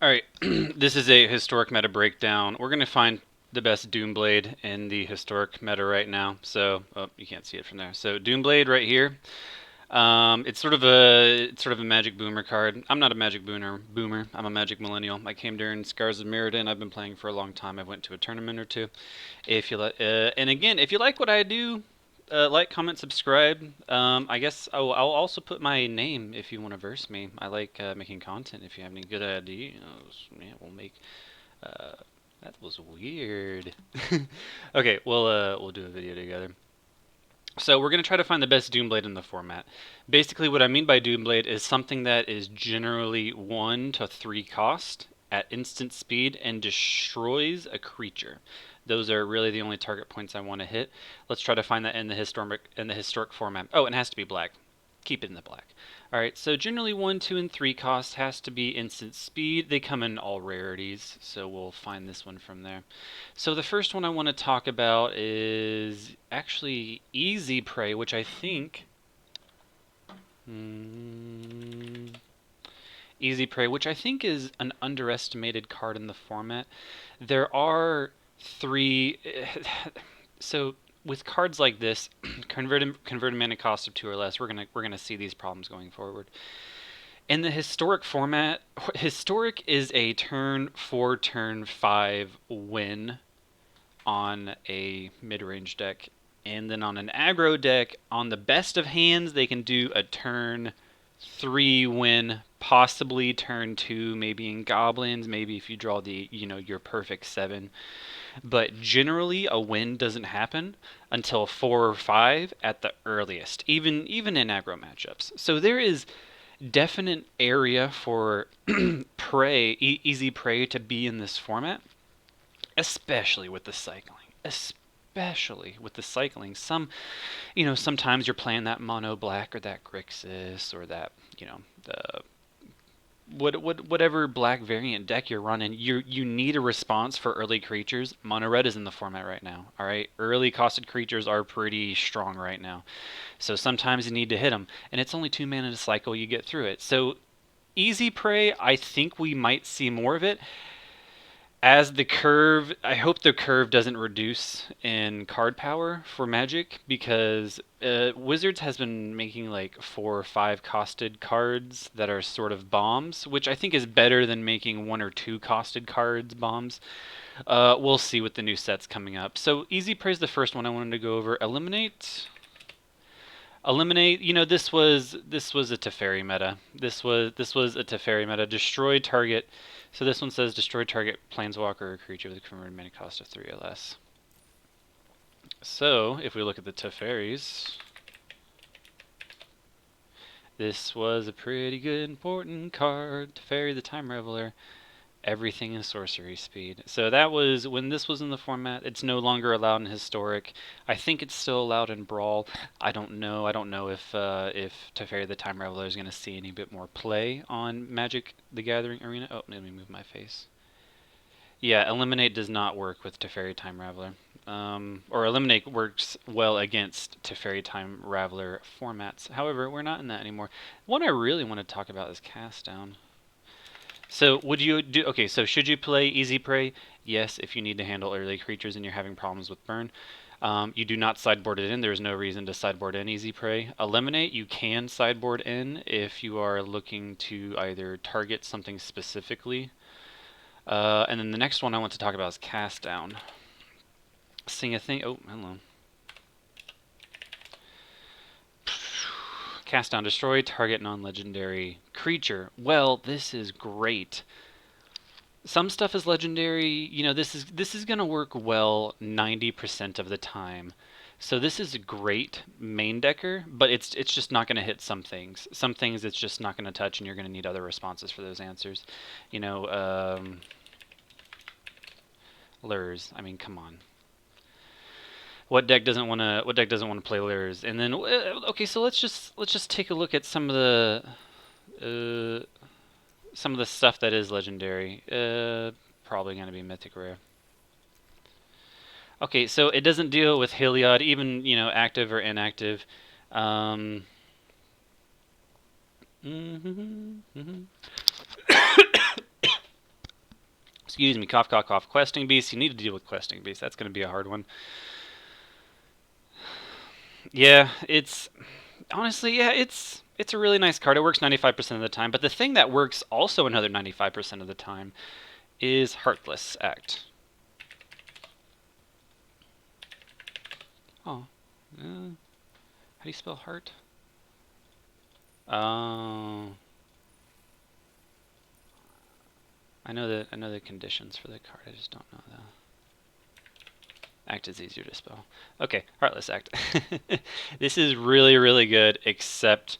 Alright, this is a historic meta breakdown. We're going to find the best Doomblade in the historic meta right now. So, oh, you can't see it from there. So, Doomblade right here. It's sort of a Magic Boomer card. I'm not a Magic Boomer. I'm a Magic Millennial. I came during Scars of Mirrodin. I've been playing for a long time. I went to a tournament or two. And again, if you like what I do, like, comment, subscribe. I guess I'll also put my name if you want to verse me. I like making content. If you have any good ideas, yeah, we'll make. Uh, that was weird. Okay, we'll do a video together. So we're going to try to find the best Doomblade in the format. Basically, what I mean by Doomblade is something that is generally 1 to 3 cost at instant speed and destroys a creature. Those are really the only target points I want to hit. Let's try to find that in the historic format. Oh, it has to be black. Keep it in the black. Alright, so generally 1, 2, and 3 cost has to be instant speed. They come in all rarities, so we'll find this one from there. So the first one I want to talk about is actually Easy Prey, which I think... Hmm, Easy Prey, which I think is an underestimated card in the format. There are three... So with cards like this, converted mana cost of 2 or less, we're gonna see these problems going forward. In the historic format, historic is a turn 4, turn 5 win on a mid-range deck. And then on an aggro deck, on the best of hands, they can do a turn 3 win, possibly turn 2, maybe in goblins, maybe if you draw your perfect 7. But generally, a win doesn't happen until 4 or 5 at the earliest, even in aggro matchups. So there is definite area for easy prey to be in this format, especially with the cycling. Especially with the cycling. Sometimes you're playing that mono black or that Grixis or that, the whatever black variant deck you're running, you need a response for early creatures. Mono red is in the format right now. All right, early costed creatures are pretty strong right now, so sometimes you need to hit them, and it's only 2 mana to cycle. You get through it. So easy prey, I think we might see more of it as the curve. I hope the curve doesn't reduce in card power for Magic, because Wizards has been making like 4 or 5 costed cards that are sort of bombs, which I think is better than making 1 or 2 costed cards bombs. We'll see with the new sets coming up. So Easy Prey is the first one I wanted to go over. Eliminate. This was a Teferi meta. This was a Teferi meta. Destroy target. So this one says destroy target planeswalker or creature with a converted mana cost of 3 or less. So if we look at the Teferis, this was a pretty good important card. Teferi the Time Reveler. Everything is sorcery speed. So that was when this was in the format. It's no longer allowed in historic. I think it's still allowed in brawl. I don't know. I don't know if Teferi the Time Reveler is going to see any bit more play on Magic the Gathering Arena. Oh, let me move my face. Yeah, Eliminate does not work with Teferi Time Raveler. Or Eliminate works well against Teferi Time Raveler formats. However, we're not in that anymore. One I really want to talk about is Cast Down. So would you do, okay, so should you play Easy Prey? Yes, if you need to handle early creatures and you're having problems with burn. You do not sideboard it in. There's no reason to sideboard in Easy Prey. Eliminate, you can sideboard in if you are looking to either target something specifically. And then the next one I want to talk about is Cast Down. Sing a thing. Oh, hello. Cast Down, destroy target non-legendary creature. Well, this is great. Some stuff is legendary. This is gonna work well 90% of the time. So this is a great main decker, but it's just not gonna hit some things. Some things it's just not gonna touch, and you're gonna need other responses for those answers. Lures. I mean, come on. What deck doesn't want to play Lures? And then okay, so let's just take a look at uh, some of the stuff that is legendary. Probably going to be mythic rare. Okay, so it doesn't deal with Heliod, even active or inactive. Um, Excuse me, cough, cough, cough. Questing Beast, you need to deal with Questing Beast. That's going to be a hard one. Yeah, honestly, yeah, it's a really nice card. It works 95% of the time, but the thing that works also another 95% of the time is Heartless Act. Oh, how do you spell heart? Oh, I know the conditions for the card. I just don't know the act is easier to spell. Okay, Heartless Act. This is really, really good, except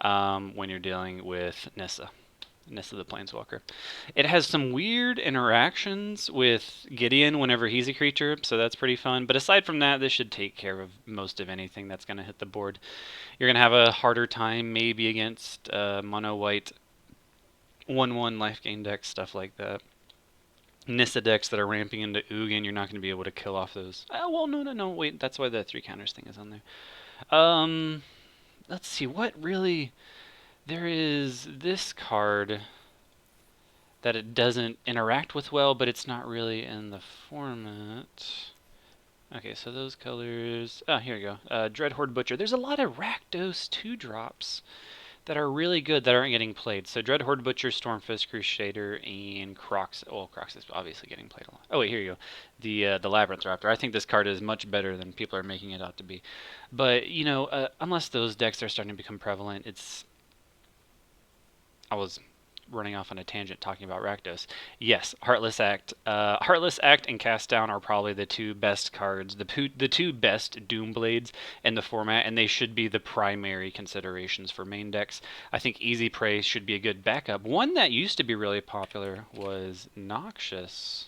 when you're dealing with Nissa. Nissa the Planeswalker. It has some weird interactions with Gideon whenever he's a creature, so that's pretty fun. But aside from that, this should take care of most of anything that's going to hit the board. You're going to have a harder time maybe against mono white 1/1 life gain decks, stuff like that. Nissa decks that are ramping into Ugin, you're not going to be able to kill off those. Well, no, wait, that's why the 3 counters thing is on there. Let's see, what really... There is this card that it doesn't interact with well, but it's not really in the format. Okay, so those colors... Oh, here we go. Dreadhorde Butcher. There's a lot of Rakdos 2-drops that are really good that aren't getting played. So Dreadhorde Butcher, Stormfist Crusader, and Crocs. Well, Crocs is obviously getting played a lot. Oh wait, here you go. The Labyrinth Raptor. I think this card is much better than people are making it out to be. But you know, unless those decks are starting to become prevalent, I was running off on a tangent talking about Rakdos. Yes, Heartless Act. Heartless Act and Cast Down are probably the 2 best cards, the 2 best Doomblades in the format, and they should be the primary considerations for main decks. I think Easy Prey should be a good backup. One that used to be really popular was Noxious.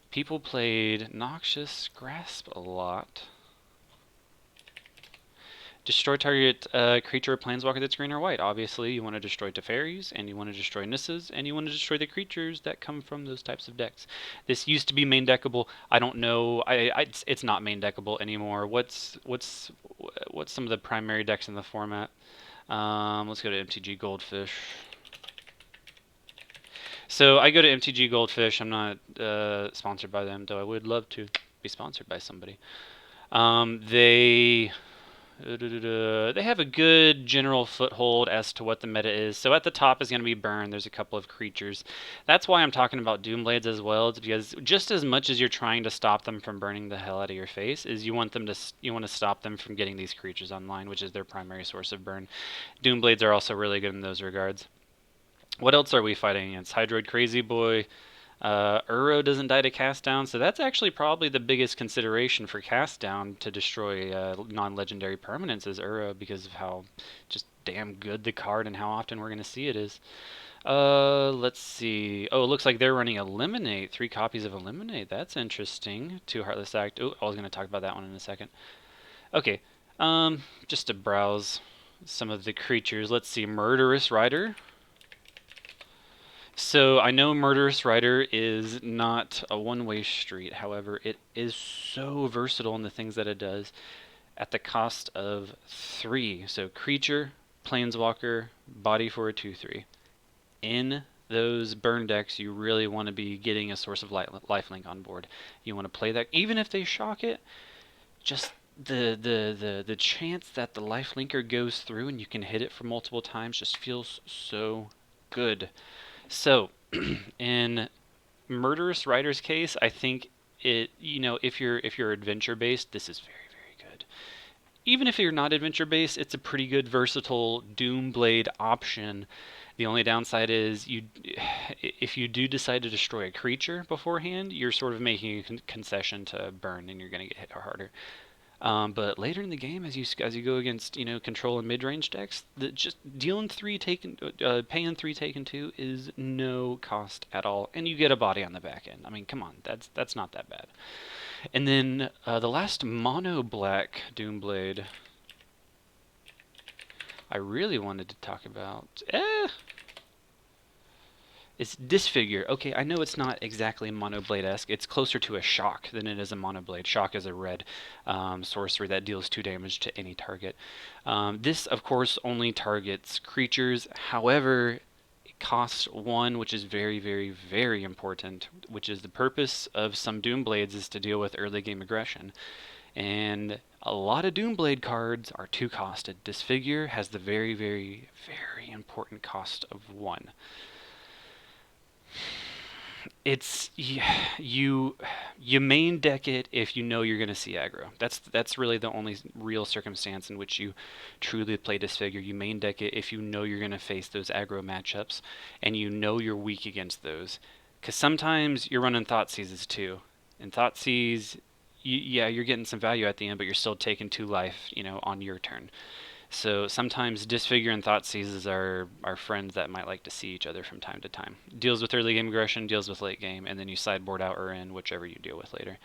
People played Noxious Grasp a lot. Destroy target creature or planeswalker that's green or white. Obviously, you want to destroy Teferis, and you want to destroy Nissas, and you want to destroy the creatures that come from those types of decks. This used to be main deckable. I don't know. It's not main deckable anymore. What's some of the primary decks in the format? Let's go to MTG Goldfish. So I go to MTG Goldfish. I'm not sponsored by them, though I would love to be sponsored by somebody. They have a good general foothold as to what the meta is. So at the top is going to be Burn. There's a couple of creatures. That's why I'm talking about Doomblades as well. It's because just as much as you're trying to stop them from burning the hell out of your face, is you want to stop them from getting these creatures online, which is their primary source of burn. Doomblades are also really good in those regards. What else are we fighting against? Hydroid Crazy Boy. Uro doesn't die to cast down, so that's actually probably the biggest consideration for cast down to destroy non-legendary permanents is Uro, because of how just damn good the card and how often we're going to see it is. Let's see. Oh, it looks like they're running Eliminate. 3 copies of Eliminate. That's interesting. 2 Heartless Act. Oh, I was going to talk about that one in a second. Okay. Just to browse some of the creatures. Let's see. Murderous Rider. So I know Murderous Rider is not a one-way street. However, it is so versatile in the things that it does at the cost of 3. So creature, planeswalker, body for a 2/3. In those burn decks, you really want to be getting a source of lifelink on board. You want to play that, even if they shock it, just the chance that the lifelinker goes through and you can hit it for multiple times just feels so good. So, in Murderous Rider's case, I think if you're adventure based, this is very, very good. Even if you're not adventure based, it's a pretty good versatile Doomblade option. The only downside is if you do decide to destroy a creature beforehand, you're sort of making a concession to burn, and you're going to get hit harder. But later in the game, as you go against control and mid range decks, just dealing 3 taken, paying 3 taken 2 is no cost at all, and you get a body on the back end. I mean, come on, that's not that bad. And then the last mono black Doomblade I really wanted to talk about. It's Disfigure. Okay, I know it's not exactly Monoblade-esque. It's closer to a Shock than it is a Monoblade. Shock is a red sorcery that deals 2 damage to any target. This, of course, only targets creatures. However, cost 1, which is very, very, very important, which is the purpose of some Doomblades is to deal with early game aggression. And a lot of Doomblade cards are 2 costed. Disfigure has the very, very, very important cost of 1. It's you main deck it if you know you're going to see aggro. That's really the only real circumstance in which you truly play Disfigure. You main deck it if you know you're going to face those aggro matchups and you know you're weak against those. Because sometimes you're running Thoughtseizes too, and Thoughtseize, yeah, you're getting some value at the end, but you're still taking 2 life, on your turn. So sometimes Disfigure and Thoughtseizes are friends that might like to see each other from time to time. Deals with early game aggression, deals with late game, and then you sideboard out or in, whichever you deal with later.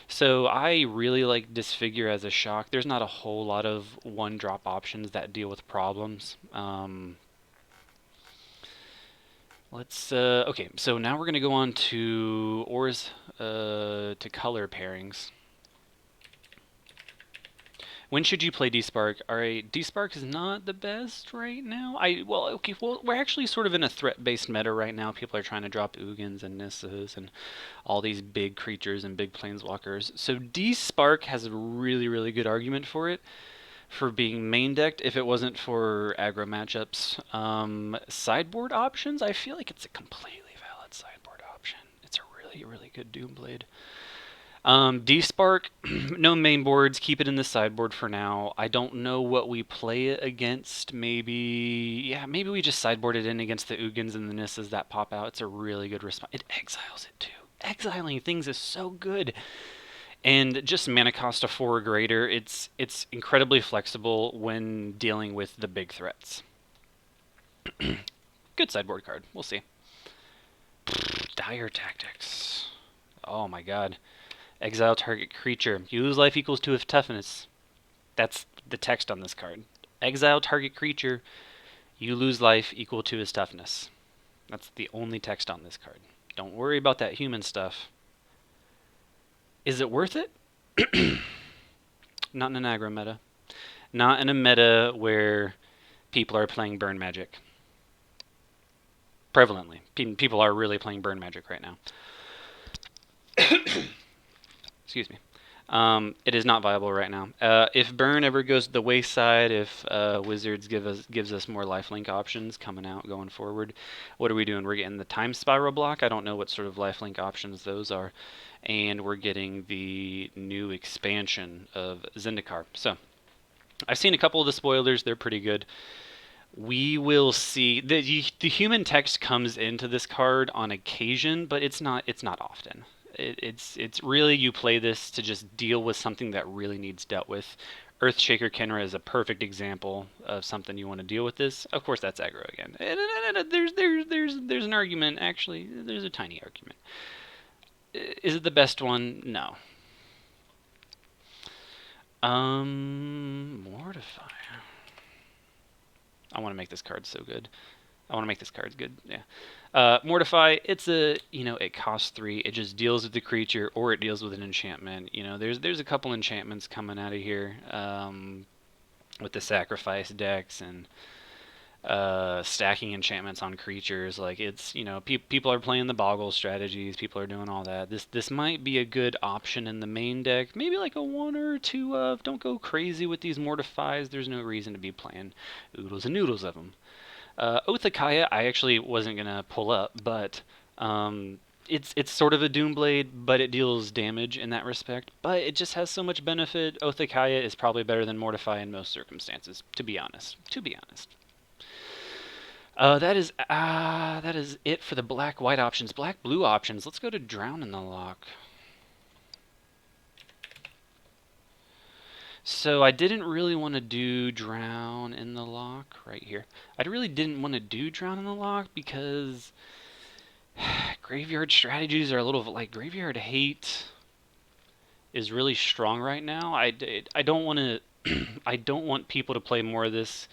So I really like Disfigure as a shock. There's not a whole lot of 1-drop options that deal with problems. Okay, so now we're going to go on to Aura's, to color pairings. When should you play Despark? Alright, Despark is not the best right now. Well, we're actually sort of in a threat-based meta right now. People are trying to drop Ugins and Nissas and all these big creatures and big planeswalkers. So Despark has a really, really good argument for it, for being main decked if it wasn't for aggro matchups. Sideboard options, I feel like it's a completely valid sideboard option. It's a really, really good Doomblade. Despark, no main boards, keep it in the sideboard for now. I don't know what we play it against. Maybe we just sideboard it in against the Ugins and the Nissas that pop out. It's a really good response. It exiles it too. Exiling things is so good. And just mana cost of 4 or greater, it's incredibly flexible when dealing with the big threats. Good sideboard card. We'll see. Dire Tactics. Oh my god. Exile target creature. You lose life equals 2 of toughness. That's the text on this card. Exile target creature. You lose life equal to his toughness. That's the only text on this card. Don't worry about that human stuff. Is it worth it? Not in an aggro meta. Not in a meta where people are playing burn magic. Prevalently. People are really playing burn magic right now. Excuse me. It is not viable right now. If burn ever goes to the wayside, if Wizards gives us more lifelink options coming out going forward, what are we doing? We're getting the time spiral block. I don't know what sort of lifelink options those are, and we're getting the new expansion of Zendikar. So I've seen a couple of the spoilers. They're pretty good. We will see. The human text comes into this card on occasion, but it's not often. It's really, you play this to just deal with something that really needs dealt with. Earthshaker Kenra is a perfect example of something you want to deal with this. Of course, that's aggro again. There's an argument, actually. There's a tiny argument. Is it the best one? No. Mortify. I want to make this card so good. I want to make this card good. Yeah. Mortify, it's it costs 3. It just deals with the creature, or it deals with an enchantment. There's a couple enchantments coming out of here with the sacrifice decks and stacking enchantments on creatures. Like, it's, people are playing the Boggle strategies. People are doing all that. This might be a good option in the main deck. Maybe like a 1 or 2 of. Don't go crazy with these Mortifies. There's no reason to be playing oodles and noodles of them. Oath of Kaya, I actually wasn't going to pull up, but it's sort of a Doomblade, but it deals damage in that respect. But it just has so much benefit. Oath of Kaya is probably better than Mortify in most circumstances, to be honest. That is it for the black-white options. Black-blue options, let's go to Drown in the Loch. So I didn't really want to do Drown in the Loch right here. I really didn't want to do Drown in the Loch because graveyard strategies are a little like Graveyard Hate is really strong right now. I don't want to I don't want people to play more of this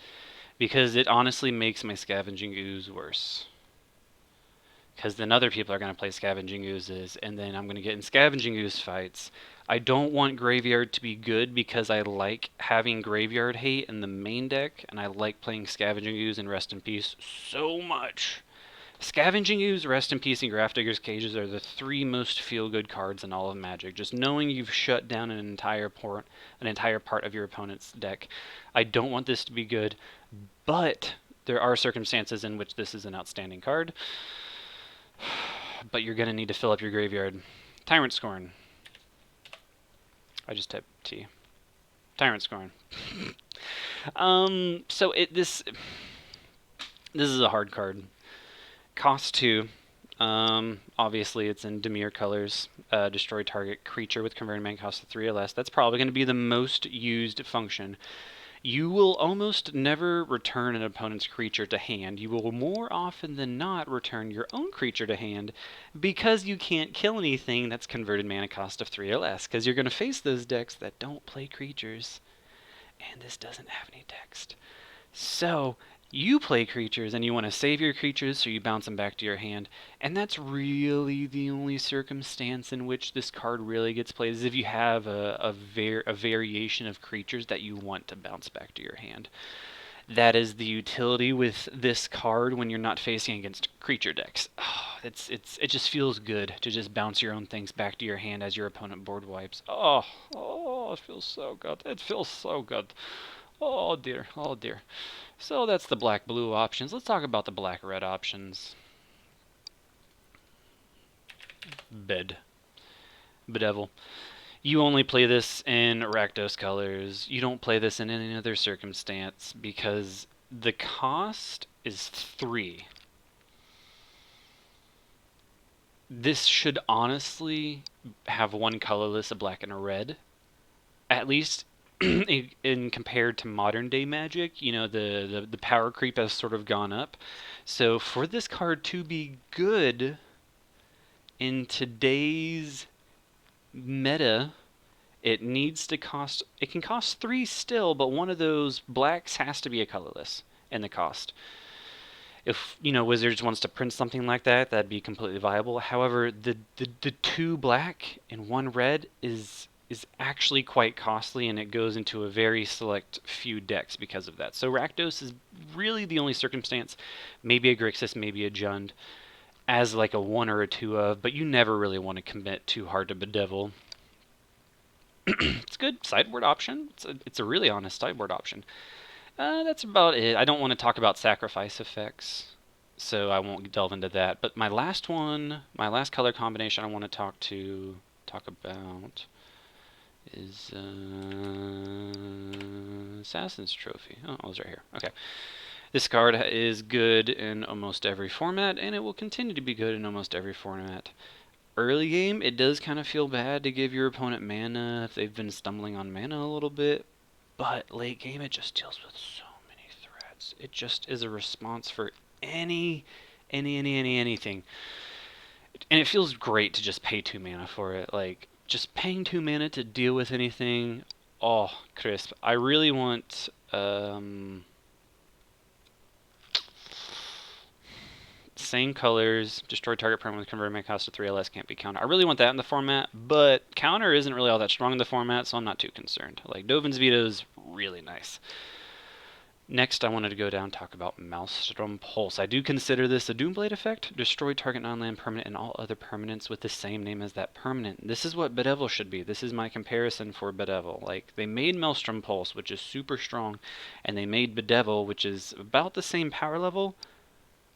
because it honestly makes my Scavenging Ooze worse. Because then other people are going to play Scavenging Oozes, and then I'm going to get in Scavenging Ooze fights. I don't want Graveyard to be good because I like having Graveyard Hate in the main deck, and I like playing Scavenging Ooze and Rest in Peace so much. Scavenging Ooze, Rest in Peace, and Grafdigger's Cages are the three most feel-good cards in all of Magic. Just knowing you've shut down an entire part of your opponent's deck. I don't want this to be good, but there are circumstances in which this is an outstanding card. But you're going to need to fill up your graveyard. Tyrant Scorn. I just typed T. Tyrant Scorn. So this is a hard card. Cost 2. Obviously, it's in Dimir colors. Destroy target creature with converted mana cost of 3 or less. That's probably going to be the most used function. You will almost never return an opponent's creature to hand. You will more often than not return your own creature to hand because you can't kill anything that's converted mana cost of 3 or less, because you're going to face those decks that don't play creatures. And this doesn't have any text. So you play creatures and you want to save your creatures so you bounce them back to your hand, and that's really the only circumstance in which this card really gets played, is if you have a variation of creatures that you want to bounce back to your hand. That is the utility with this card when you're not facing against creature decks. Oh, it just feels good to just bounce your own things back to your hand as your opponent board wipes. Oh, it feels so good. It feels so good. Oh dear, oh dear. So that's the black-blue options. Let's talk about the black-red options. Bedevil. You only play this in Rakdos colors. You don't play this in any other circumstance because the cost is 3. This should honestly have one colorless, a black and a red. At least in compared to modern day Magic, you know, the power creep has sort of gone up. So for this card to be good in today's meta, it can cost 3 still, but one of those blacks has to be a colorless in the cost. If, you know, Wizards wants to print something like that, that'd be completely viable. However, the 2 black and 1 red is actually quite costly, and it goes into a very select few decks because of that. So Rakdos is really the only circumstance, maybe a Grixis, maybe a Jund, as like a 1 or a 2 of, but you never really want to commit too hard to Bedevil. It's a good sideboard option. It's a really honest sideboard option. That's about it. I don't want to talk about sacrifice effects, so I won't delve into that. But my last color combination I want to talk about is Assassin's Trophy. Oh, it was right here. Okay. This card is good in almost every format, and it will continue to be good in almost every format. Early game, it does kind of feel bad to give your opponent mana if they've been stumbling on mana a little bit, but late game, it just deals with so many threats. It just is a response for anything. And it feels great to just pay 2 mana for it. Like, just paying 2 mana to deal with anything, oh, crisp. I really want, same colors, destroy target permanent with converted mana cost of 3 or less, can't be countered. I really want that in the format, but counter isn't really all that strong in the format, so I'm not too concerned. Like, Dovin's Veto is really nice. Next, I wanted to go down and talk about Maelstrom Pulse. I do consider this a Doomblade effect. Destroy target non-land permanent and all other permanents with the same name as that permanent. This is what Bedevil should be. This is my comparison for Bedevil. Like, they made Maelstrom Pulse, which is super strong, and they made Bedevil, which is about the same power level,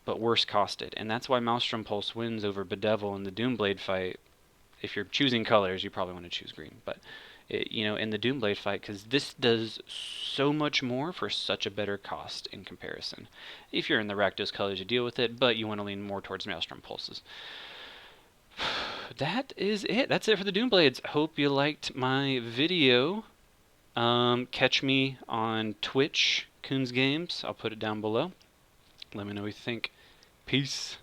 but worse costed. And that's why Maelstrom Pulse wins over Bedevil in the Doomblade fight. If you're choosing colors, you probably want to choose green, but you know, in the Doomblade fight, because this does so much more for such a better cost in comparison. If you're in the Rakdos colors, you deal with it, but you want to lean more towards Maelstrom Pulses. That is it. That's it for the Doomblades. Hope you liked my video. Catch me on Twitch, Coons Games. I'll put it down below. Let me know what you think. Peace.